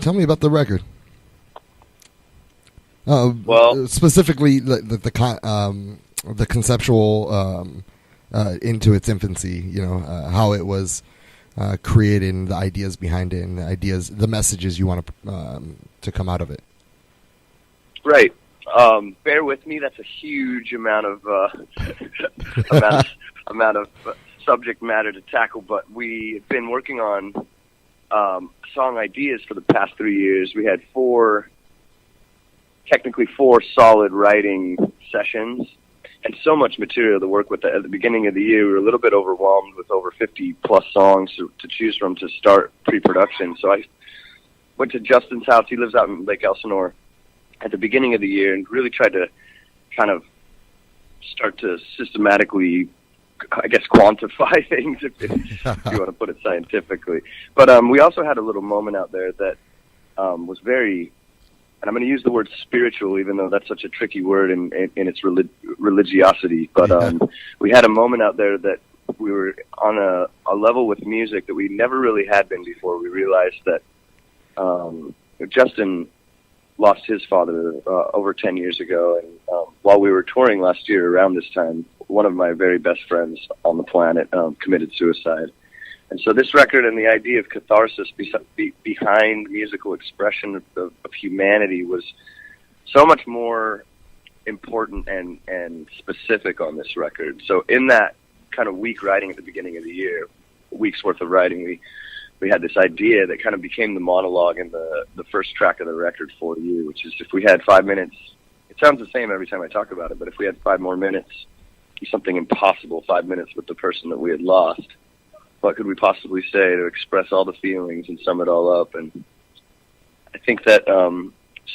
Tell me about the record. Well, specifically the conceptual into its infancy. How it was created, and the ideas behind it, and the messages you want to come out of it. Right. Bear with me. That's a huge amount of amount of subject matter to tackle. But we've been working on song ideas for the past 3 years. We had technically four solid writing sessions, and so much material to work with. At the beginning of the year, we were a little bit overwhelmed with over 50-plus songs to choose from to start pre-production. So I went to Justin's house. He lives out in Lake Elsinore. At the beginning of the year, and really tried to kind of start to systematically, I guess, quantify things, if you want to put it scientifically. But we also had a little moment out there that was very, and I'm going to use the word spiritual, even though that's such a tricky word in its religiosity. But we had a moment out there that we were on a level with music that we never really had been before. We realized that Justin lost his father over 10 years ago, and while we were touring last year around this time, one of my very best friends on the planet committed suicide. And so this record and the idea of catharsis behind musical expression of humanity was so much more important and specific on this record. So in that kind of week writing at the beginning of the year, a week's worth of writing, we had this idea that kind of became the monologue in the first track of the record, For You, which is if we had 5 minutes, it sounds the same every time I talk about it, but if we had 5 more minutes, something impossible, 5 minutes with the person that we had lost, what could we possibly say to express all the feelings and sum it all up? And I think that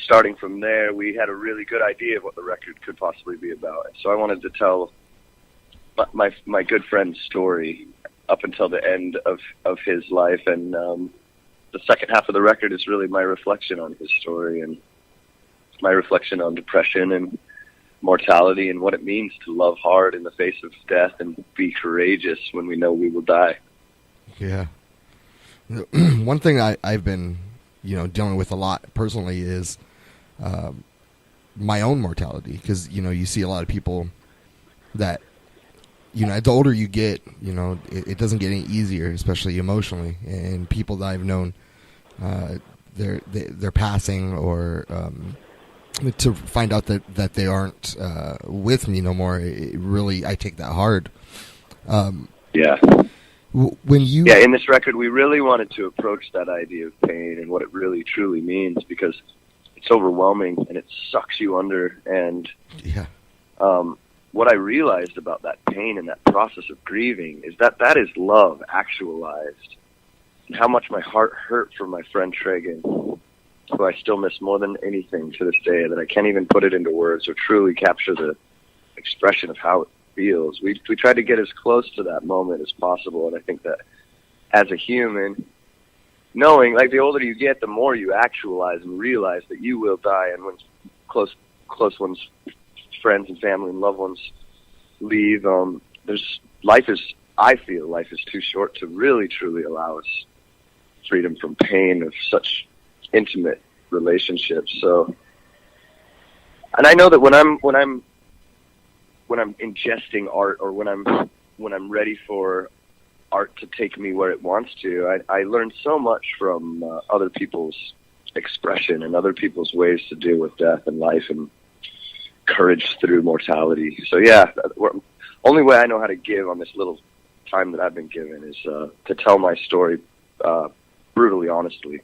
starting from there, we had a really good idea of what the record could possibly be about. And so I wanted to tell my good friend's story up until the end of his life, and the second half of the record is really my reflection on his story and my reflection on depression and mortality and what it means to love hard in the face of death and be courageous when we know we will die. Yeah. One thing I've been, dealing with a lot personally is my own mortality, because, you see a lot of people that, the older you get, it doesn't get any easier, especially emotionally. And people that I've known, they're passing, or to find out that they aren't with me no more. I take that hard. Yeah. In this record, we really wanted to approach that idea of pain and what it really truly means, because it's overwhelming and it sucks you under. And what I realized about that pain and that process of grieving is that is love actualized. And how much my heart hurt for my friend Tragan, who I still miss more than anything to this day, that I can't even put it into words or truly capture the expression of how it feels. We tried to get as close to that moment as possible, and I think that as a human, knowing, like, the older you get, the more you actualize and realize that you will die, and when close ones, friends and family and loved ones leave, I feel life is too short to really truly allow us freedom from pain of such intimate relationships. So, and I know that when I'm ingesting art, or when I'm ready for art to take me where it wants to, I learn so much from other people's expression and other people's ways to deal with death and life and courage through mortality. So only way I know how to give on this little time that I've been given is to tell my story brutally honestly.